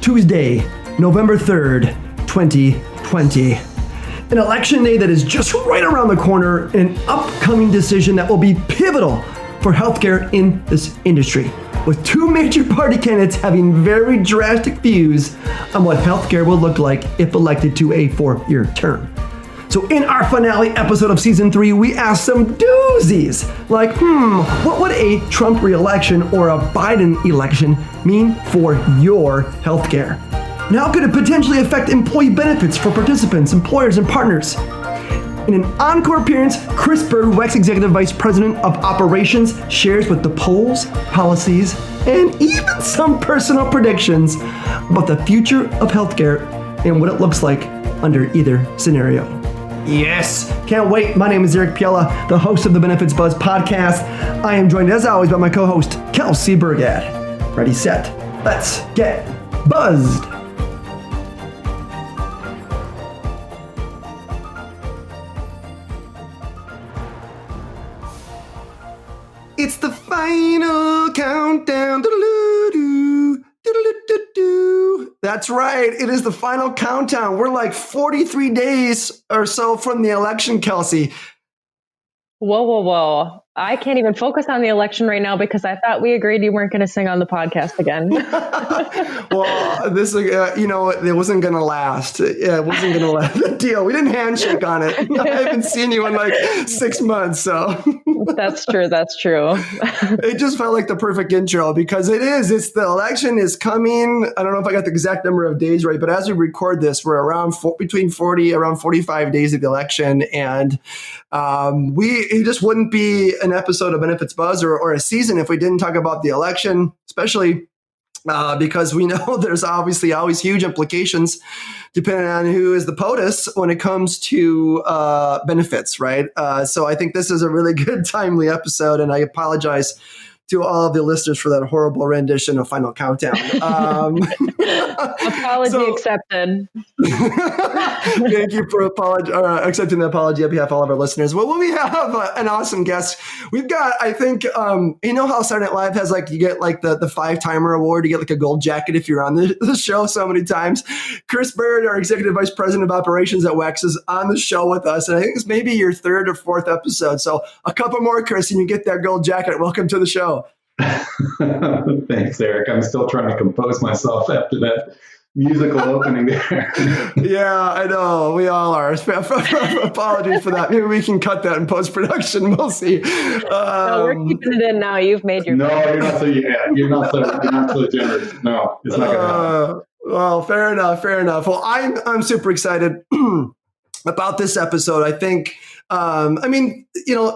Tuesday, November 3rd, 2020. An election day that is just right around the corner, an upcoming decision that will be pivotal for healthcare in this industry, with two major party candidates having very drastic views on what healthcare will look like if elected to a 4-year term. So in our finale episode of season 3, we asked some doozies, like, what would a Trump re-election or a Biden election mean for your healthcare? And how could it potentially affect employee benefits for participants, employers, and partners? In an encore appearance, Chris Bird, WEX Executive Vice President of Operations, shares with the polls, policies, and even some personal predictions about the future of healthcare and what it looks like under either scenario. Yes, can't wait. My name is Eric Piella, the host of the Benefits Buzz podcast. I am joined as always by my co-host, Kelsey Burgad. Ready, set, let's get buzzed. It's the final countdown. Doo-doo-doo-doo. Doo-doo-doo-doo. That's right. It is the final countdown. We're like 43 days or so from the election, Kelsey. Whoa. I can't even focus on the election right now because I thought we agreed you weren't going to sing on the podcast again. Well, this, it wasn't going to last. Yeah, it wasn't going to last. The deal. We didn't handshake on it. I haven't seen you in like 6 months, so. That's true. It just felt like the perfect intro because it's the election is coming. I don't know if I got the exact number of days right, but as we record this, we're around between 45 days of the election. And it just wouldn't be an episode of Benefits Buzz or a season if we didn't talk about the election, especially because we know there's obviously always huge implications depending on who is the POTUS when it comes to benefits, right? So I think this is a really good, timely episode, and I apologize to all of the listeners for that horrible rendition of Final Countdown. Apology accepted. Thank you for accepting the apology on behalf of all of our listeners. Well, we have an awesome guest. We've got, I think, you know how Saturday Night Live has you get the 5-timer award, you get like a gold jacket if you're on the show so many times. Chris Bird, our Executive Vice President of Operations at WEX, is on the show with us. And I think it's maybe your 3rd or 4th episode. So a couple more, Chris, and you get that gold jacket. Welcome to the show. Thanks, Eric. I'm still trying to compose myself after that musical opening there. Yeah, I know. We all are. Apologies for that. Maybe we can cut that in post-production. We'll see. No, we're keeping it in now. You've made your... No, you're not so generous. No, it's not going to happen. Well, fair enough. Well, I'm super excited about this episode. I think...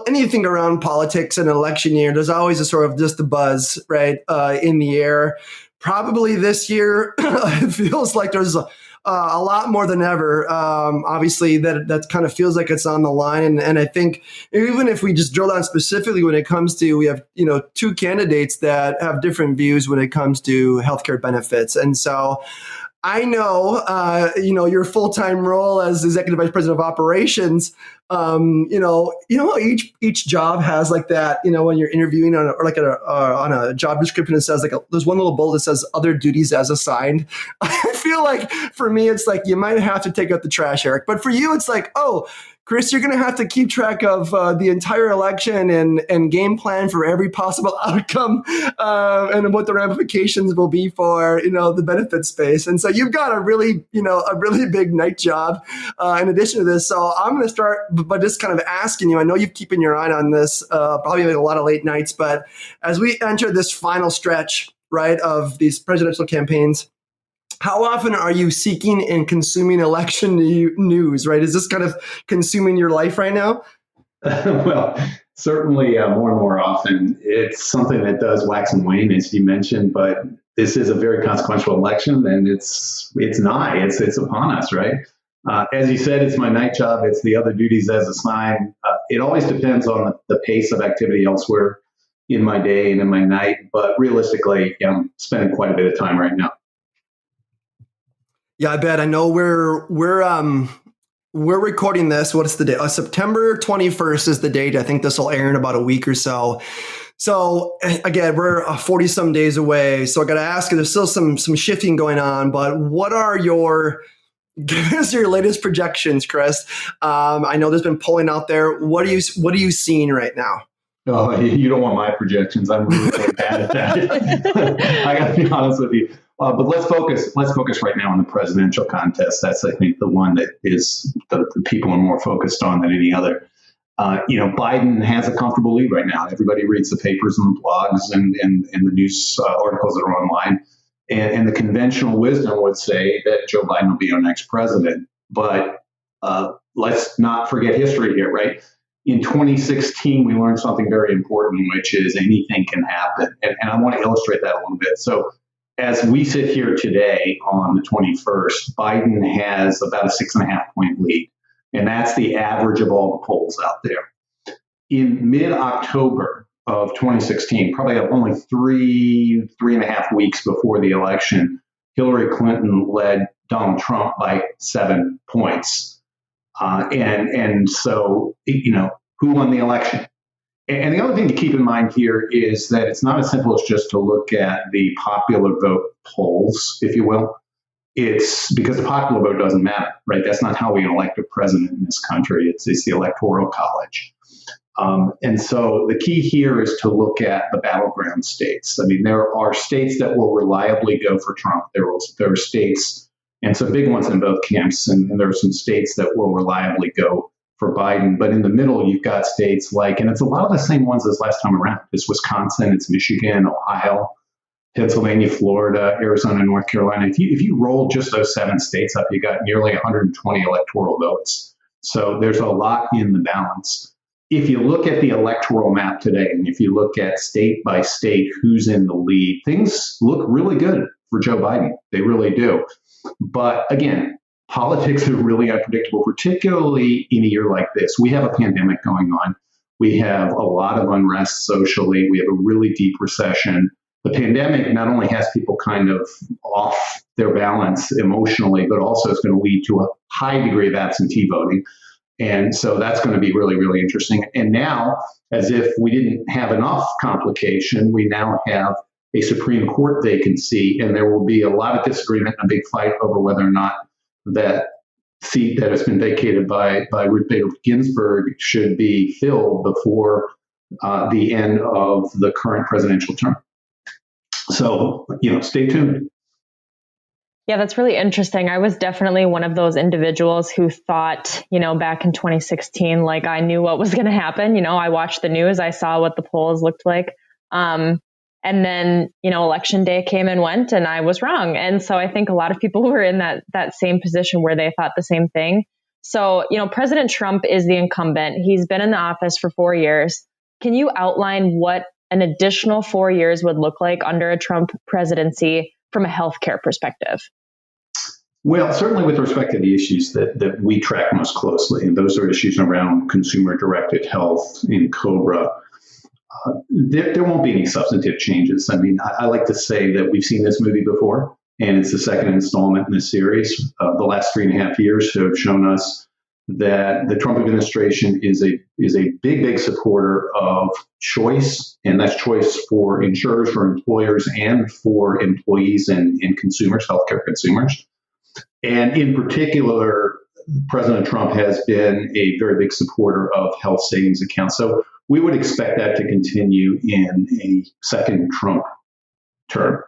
anything around politics and election year, there's always a sort of just a buzz, right, in the air. Probably this year, it feels like there's a lot more than ever. Obviously, that kind of feels like it's on the line. And I think even if we just drill down specifically when it comes to, we have, 2 candidates that have different views when it comes to healthcare benefits. And so I know, your full-time role as Executive Vice President of Operations, how each job has like that, when you're interviewing on a job description, it says there's one little bullet that says other duties as assigned. I feel like for me, it's like, you might have to take out the trash, Eric, but for you, it's like, oh, Chris, you're going to have to keep track of the entire election and game plan for every possible outcome and what the ramifications will be for, the benefit space. And so you've got a really big night job in addition to this. So I'm going to start by just kind of asking you, I know you've keeping your eye on this, probably a lot of late nights, but as we enter this final stretch, right, of these presidential campaigns, how often are you seeking and consuming election news, right? Is this kind of consuming your life right now? Well, certainly more and more often. It's something that does wax and wane, as you mentioned, but this is a very consequential election, and it's upon us, right? As you said, it's my night job. It's the other duties as assigned. It always depends on the pace of activity elsewhere in my day and in my night, but realistically, I'm spending quite a bit of time right now. Yeah, I bet. I know we're recording this. What's the date? September 21st is the date. I think this will air in about a week or so. So again, we're 40 some days away. So I got to ask you, there's still some shifting going on, but what are give us your latest projections, Chris? I know there's been polling out there. What are you seeing right now? Oh, you don't want my projections. I'm really bad at that. I got to be honest with you. But let's focus right now on the presidential contest. That's, I think, the one that is the people are more focused on than any other. Biden has a comfortable lead right now. Everybody reads the papers and the blogs and the news articles that are online. And the conventional wisdom would say that Joe Biden will be our next president. But let's not forget history here, right? In 2016, we learned something very important, which is anything can happen. And I want to illustrate that a little bit. So as we sit here today on the 21st, Biden has about a 6.5-point lead. And that's the average of all the polls out there. In mid-October of 2016, probably only 3.5 weeks before the election, Hillary Clinton led Donald Trump by 7 points. And so, who won the election? And the other thing to keep in mind here is that it's not as simple as just to look at the popular vote polls, if you will. It's because the popular vote doesn't matter, right? That's not how we elect a president in this country. It's the Electoral College. And so the key here is to look at the battleground states. I mean, there are states that will reliably go for Trump. There are states, and some big ones in both camps, and there are some states that will reliably go for Biden. But in the middle, you've got states like, and it's a lot of the same ones as last time around. It's Wisconsin, it's Michigan, Ohio, Pennsylvania, Florida, Arizona, North Carolina. If you roll just those 7 states up, you got nearly 120 electoral votes. So there's a lot in the balance. If you look at the electoral map today, and if you look at state by state who's in the lead, things look really good for Joe Biden. They really do. But again, politics are really unpredictable, particularly in a year like this. We have a pandemic going on. We have a lot of unrest socially. We have a really deep recession. The pandemic not only has people kind of off their balance emotionally, but also it's going to lead to a high degree of absentee voting. And so that's going to be really, really interesting. And now, as if we didn't have enough complication, we now have a Supreme Court vacancy, and there will be a lot of disagreement and a big fight over whether or not that seat that has been vacated by Ruth Bader Ginsburg should be filled before the end of the current presidential term. So, stay tuned. Yeah, that's really interesting. I was definitely one of those individuals who thought, back in 2016, like I knew what was going to happen. I watched the news. I saw what the polls looked like. And then, election day came and went, and I was wrong. And so I think a lot of people were in that same position where they thought the same thing. So, President Trump is the incumbent. He's been in the office for 4 years. Can you outline what an additional 4 years would look like under a Trump presidency from a healthcare perspective? Well, certainly with respect to the issues that we track most closely, and those are issues around consumer-directed health in COBRA, there won't be any substantive changes. I mean, I like to say that we've seen this movie before, and it's the second installment in the series. The last 3.5 years have shown us that the Trump administration is a big, big supporter of choice, and that's choice for insurers, for employers, and for employees and consumers, healthcare consumers. And in particular, President Trump has been a very big supporter of health savings accounts. So we would expect that to continue in a second Trump term.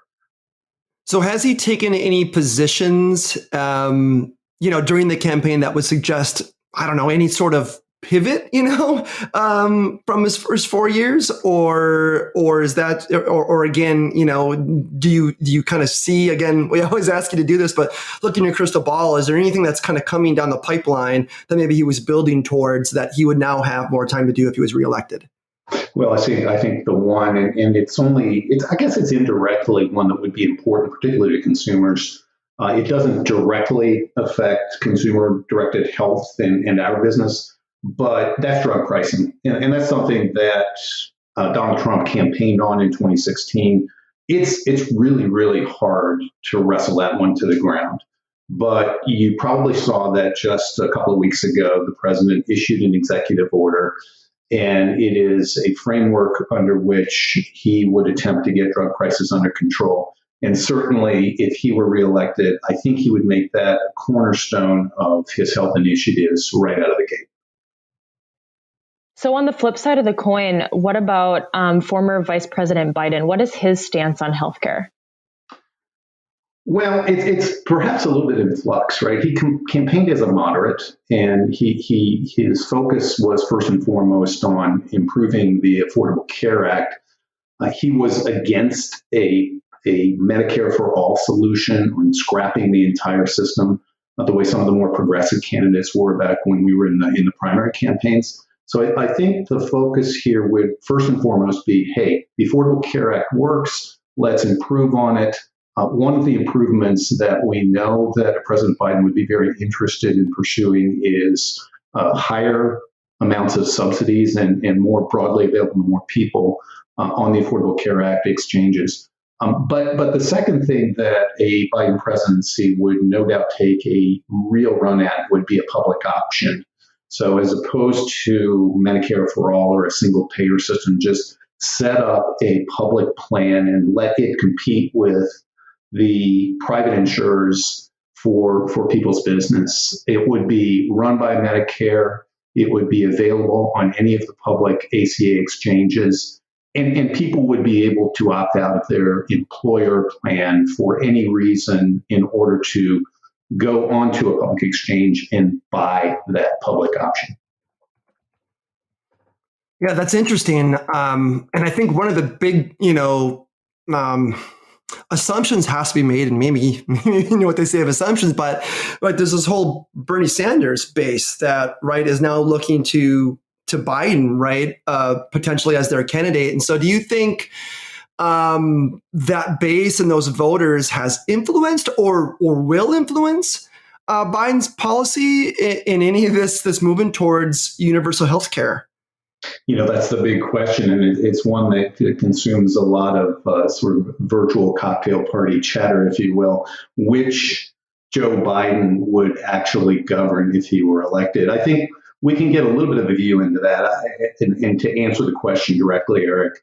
So has he taken any positions, during the campaign that would suggest, I don't know, any sort of pivot, from his first 4 years, or is that, or again, do you kind of see, again, we always ask you to do this, but look in your crystal ball, is there anything that's kind of coming down the pipeline that maybe he was building towards that he would now have more time to do if he was reelected? Well, I think the one, and I guess it's indirectly one that would be important, particularly to consumers. It doesn't directly affect consumer-directed health and our business, but that's drug pricing. And that's something that Donald Trump campaigned on in 2016. It's really, really hard to wrestle that one to the ground. But you probably saw that just a couple of weeks ago, the president issued an executive order And it is a framework under which he would attempt to get drug prices under control. And certainly, if he were reelected, I think he would make that a cornerstone of his health initiatives right out of the gate. So on the flip side of the coin, what about former Vice President Biden? What is his stance on healthcare? Well, it's perhaps a little bit in flux, right? He campaigned as a moderate, and his focus was first and foremost on improving the Affordable Care Act. He was against a Medicare for all solution on scrapping the entire system, the way some of the more progressive candidates were back when we were in the primary campaigns. So I think the focus here would first and foremost be, hey, the Affordable Care Act works. Let's improve on it. One of the improvements that we know that President Biden would be very interested in pursuing is higher amounts of subsidies and more broadly available to more people on the Affordable Care Act exchanges. But the second thing that a Biden presidency would no doubt take a real run at would be a public option. So as opposed to Medicare for all or a single payer system, just set up a public plan and let it compete with the private insurers for people's business. It would be run by Medicare. It would be available on any of the public ACA exchanges. And people would be able to opt out of their employer plan for any reason in order to go onto a public exchange and buy that public option. Yeah, that's interesting. And I think one of the big, assumptions has to be made, and maybe you know what they say of assumptions, but there's this whole Bernie Sanders base that is now looking to Biden, potentially as their candidate. And so do you think that base and those voters has influenced or will influence Biden's policy in any of this movement towards universal health care? That's the big question, and it's one that consumes a lot of sort of virtual cocktail party chatter, if you will, which Joe Biden would actually govern if he were elected. I think we can get a little bit of a view into that. And to answer the question directly, Eric,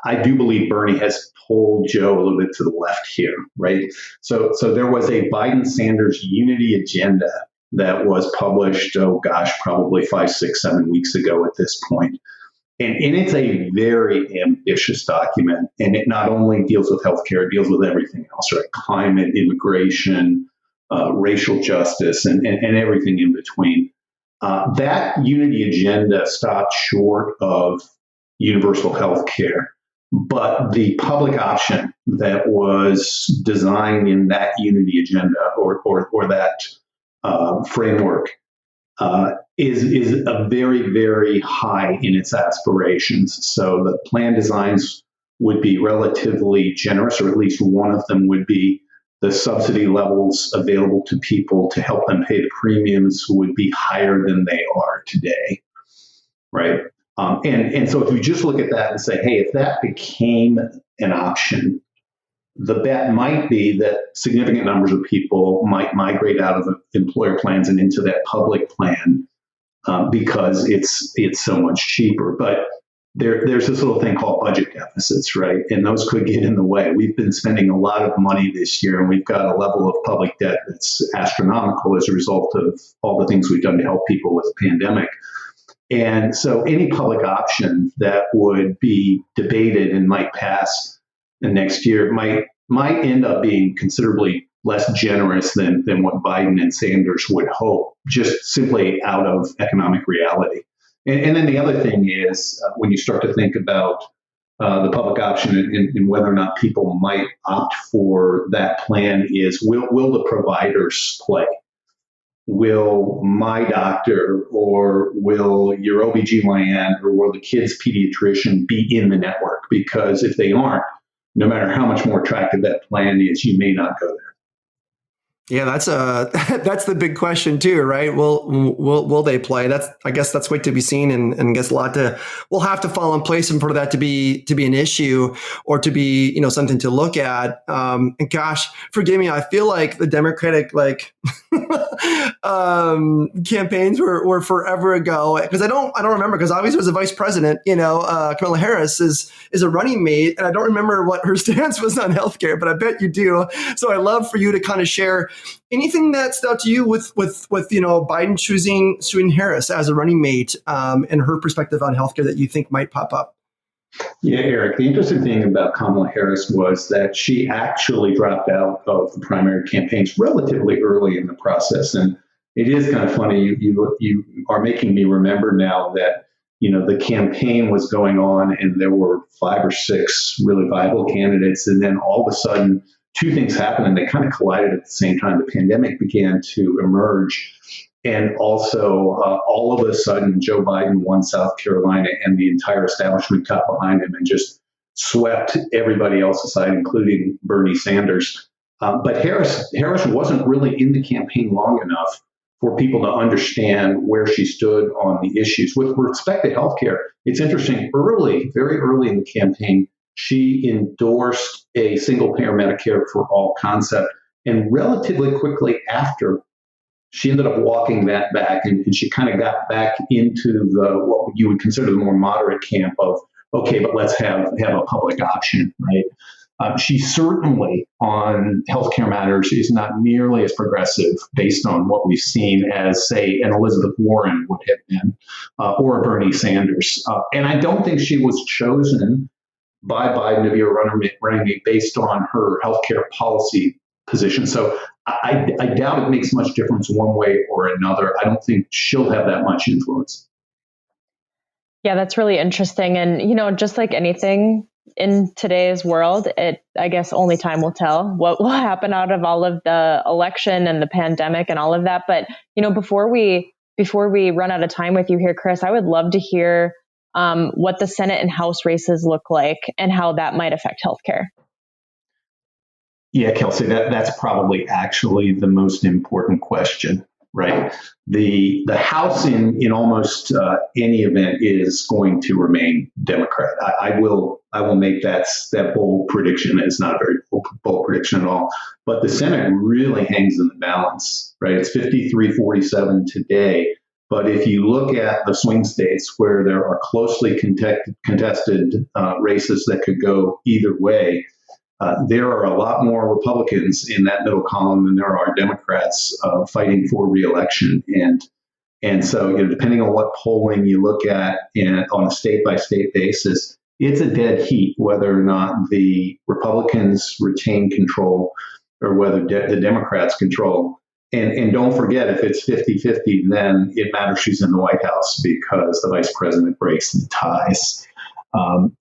I do believe Bernie has pulled Joe a little bit to the left here, right? So there was a Biden-Sanders unity agenda that was published, probably 5, 6, 7 weeks ago at this point. And it's a very ambitious document. And it not only deals with healthcare, it deals with everything else, right? Climate, immigration, racial justice, and everything in between. That unity agenda stopped short of universal health care. But the public option that was designed in that unity agenda or that framework is a very, very high in its aspirations. So the plan designs would be relatively generous, or at least one of them would be the subsidy levels available to people to help them pay the premiums would be higher than they are today, right? And so if you just look at that and say, hey, if that became an option, the bet might be that significant numbers of people might migrate out of the employer plans and into that public plan because it's so much cheaper. But there's this little thing called budget deficits, right? And those could get in the way. We've been spending a lot of money this year, and we've got a level of public debt that's astronomical as a result of all the things we've done to help people with the pandemic. And so any public option that would be debated and might pass next year might end up being considerably less generous than what Biden and Sanders would hope, just simply out of economic reality. And then the other thing is when you start to think about the public option and whether or not people might opt for that plan is, will the providers play? Will my doctor or will your OBGYN or will the kid's pediatrician be in the network? Because if they aren't, no matter how much more attractive that plan is, you may not go there. Yeah, that's that's the big question too, right? Will they play? I guess that's wait to be seen, and guess a lot will have to fall in place and for that to be an issue or to be something to look at. And gosh, forgive me, I feel like the Democratic campaigns were forever ago because I don't remember because obviously as a vice president, Kamala Harris is a running mate, and I don't remember what her stance was on healthcare, but I bet you do. So I'd love for you to kind of share anything that stood out to you with Biden choosing Harris as a running mate and her perspective on healthcare that you think might pop up. Yeah, Eric, the interesting thing about Kamala Harris was that she actually dropped out of the primary campaigns relatively early in the process. And it is kind of funny. You are making me remember now that, the campaign was going on and there were 5 or 6 really viable candidates. And then all of a sudden, 2 things happened and they kind of collided at the same time. The pandemic began to emerge. And also, all of a sudden, Joe Biden won South Carolina and the entire establishment got behind him and just swept everybody else aside, including Bernie Sanders. But Harris wasn't really in the campaign long enough for people to understand where she stood on the issues. With respect to healthcare, it's interesting, very early in the campaign, she endorsed a single-payer Medicare for all concept. And relatively quickly after, she ended up walking that back, and she kind of got back into what you would consider the more moderate camp of, okay, but let's have a public option, right? She certainly on healthcare matters is not nearly as progressive based on what we've seen as, say, an Elizabeth Warren would have been, or a Bernie Sanders. And I don't think she was chosen by Biden to be a running mate based on her healthcare policy position. So I doubt it makes much difference one way or another. I don't think she'll have that much influence. Yeah, that's really interesting. And, just like anything in today's world, I guess only time will tell what will happen out of all of the election and the pandemic and all of that. But, before we run out of time with you here, Chris, I would love to hear what the Senate and House races look like and how that might affect healthcare. Yeah, Kelsey, that's probably actually the most important question, right? The House in almost any event is going to remain Democrat. I will make that bold prediction. It's not a very bold prediction at all. But the Senate really hangs in the balance, right? It's 53-47 today. But if you look at the swing states where there are closely contested races that could go either way, there are a lot more Republicans in that middle column than there are Democrats fighting for reelection. And so, depending on what polling you look at on a state-by-state basis, it's a dead heat whether or not the Republicans retain control or whether the Democrats control. And don't forget, if it's 50-50, then it matters who's in the White House because the vice president breaks the ties.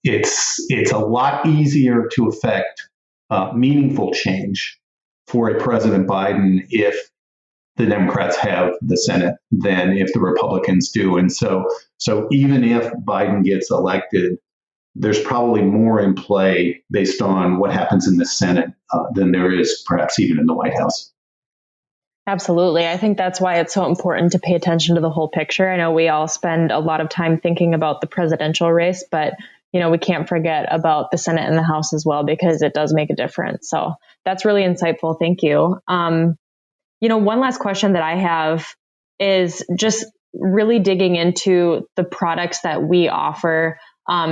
It's a lot easier to affect meaningful change for a President Biden if the Democrats have the Senate than if the Republicans do. And so even if Biden gets elected, there's probably more in play based on what happens in the Senate than there is perhaps even in the White House. Absolutely. I think that's why it's so important to pay attention to the whole picture. I know we all spend a lot of time thinking about the presidential race, but we can't forget about the Senate and the House as well, because it does make a difference. So that's really insightful. Thank you. One last question that I have is just really digging into the products that we offer.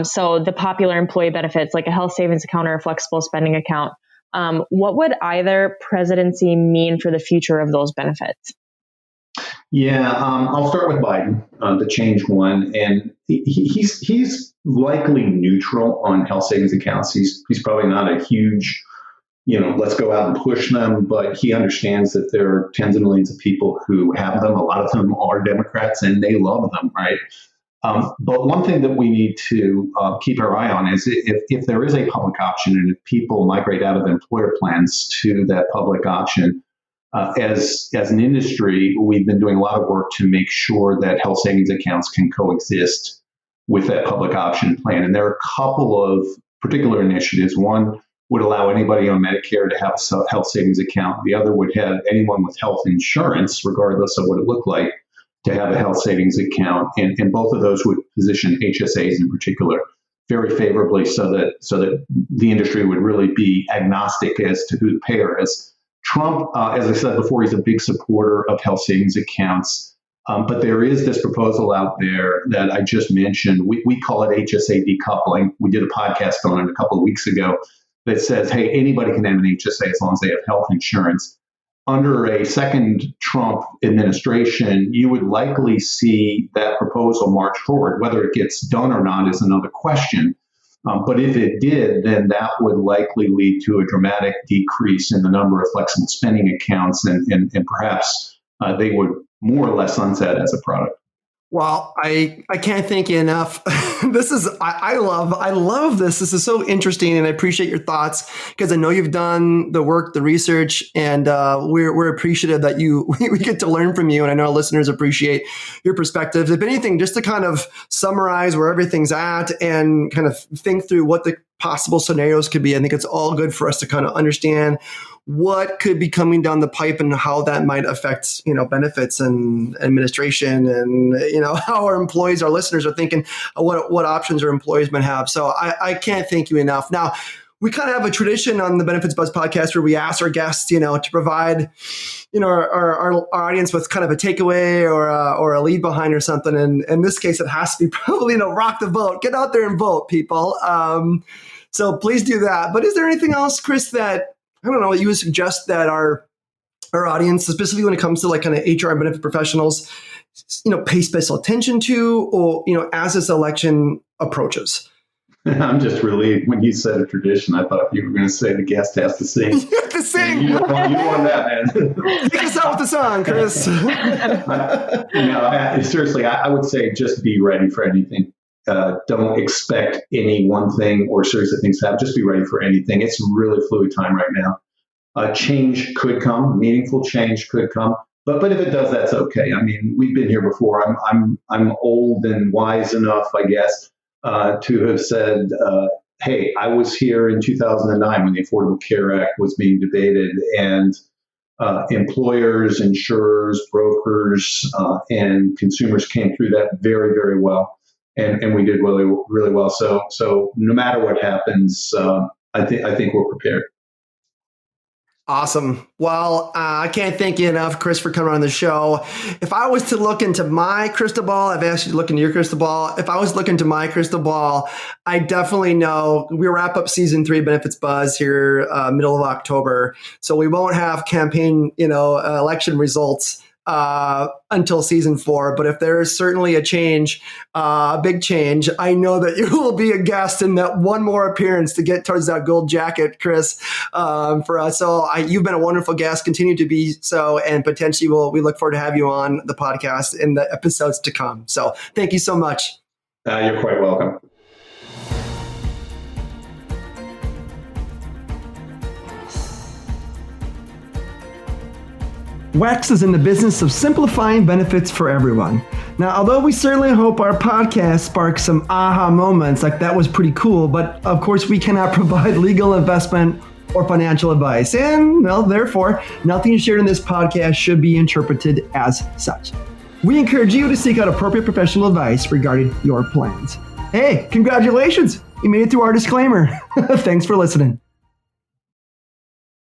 So the popular employee benefits like a health savings account or a flexible spending account. What would either presidency mean for the future of those benefits? Yeah, I'll start with Biden, the change one, and he's likely neutral on health savings accounts. He's probably not a huge, let's go out and push them, but he understands that there are tens of millions of people who have them. A lot of them are Democrats, and they love them, right? But one thing that we need to keep our eye on is if there is a public option and if people migrate out of employer plans to that public option, as an industry, we've been doing a lot of work to make sure that health savings accounts can coexist with that public option plan. And there are a couple of particular initiatives. One would allow anybody on Medicare to have a health savings account. The other would have anyone with health insurance, regardless of what it looked like, to have a health savings account. And both of those would position HSAs in particular very favorably so that the industry would really be agnostic as to who the payer is. Trump, as I said before, he's a big supporter of health savings accounts. But there is this proposal out there that I just mentioned. We call it HSA decoupling. We did a podcast on it a couple of weeks ago that says, hey, anybody can have an HSA as long as they have health insurance. Under a second Trump administration, you would likely see that proposal march forward. Whether it gets done or not is another question. But if it did, then that would likely lead to a dramatic decrease in the number of flexible spending accounts, and perhaps they would more or less sunset as a product. Well, I can't thank you enough. I love this. This is so interesting, and I appreciate your thoughts because I know you've done the work, the research, and we're appreciative that we get to learn from you. And I know our listeners appreciate your perspectives. If anything, just to kind of summarize where everything's at and kind of think through what the possible scenarios could be, I think it's all good for us to kind of understand what could be coming down the pipe and how that might affect, benefits and administration and, how our employees, our listeners are thinking, what options our employees might have. So I can't thank you enough. Now, we kind of have a tradition on the Benefits Buzz podcast where we ask our guests, to provide, our audience with kind of a takeaway or a leave behind or something. And in this case, it has to be probably, rock the vote. Get out there and vote, people. So please do that. But is there anything else, Chris, that I don't know, you would suggest that our audience, specifically when it comes to like kind of HR and benefit professionals, pay special attention to, or, as this election approaches? I'm just relieved when you said a tradition. I thought you were going to say the guest has to sing. You have to sing. You won that, man. Take us out with the song, Chris. Seriously, I would say just be ready for anything. Don't expect any one thing or series of things to happen. Just be ready for anything. It's really fluid time right now. Change could come. Meaningful change could come. But if it does, that's okay. I mean, we've been here before. I'm old and wise enough, I guess, to have said, hey, I was here in 2009 when the Affordable Care Act was being debated, and employers, insurers, brokers, and consumers came through that very, very well. And we did really, really well. So no matter what happens, I think we're prepared. Awesome. Well, I can't thank you enough, Chris, for coming on the show. If I was to look into my crystal ball, I've asked you to look into your crystal ball. If I was to look into my crystal ball, I definitely know we wrap up season 3 Benefits Buzz here, middle of October. So we won't have campaign, election results until season 4. But if there is certainly a change, a big change, I know that you will be a guest in that one more appearance to get towards that gold jacket, Chris, for us. So you've been a wonderful guest, continue to be so, and potentially we look forward to have you on the podcast in the episodes to come. So thank you so much. You're quite welcome. WEX is in the business of simplifying benefits for everyone. Now, although we certainly hope our podcast sparks some aha moments, like that was pretty cool, but of course we cannot provide legal, investment, or financial advice. And, therefore, nothing shared in this podcast should be interpreted as such. We encourage you to seek out appropriate professional advice regarding your plans. Hey, congratulations! You made it through our disclaimer. Thanks for listening.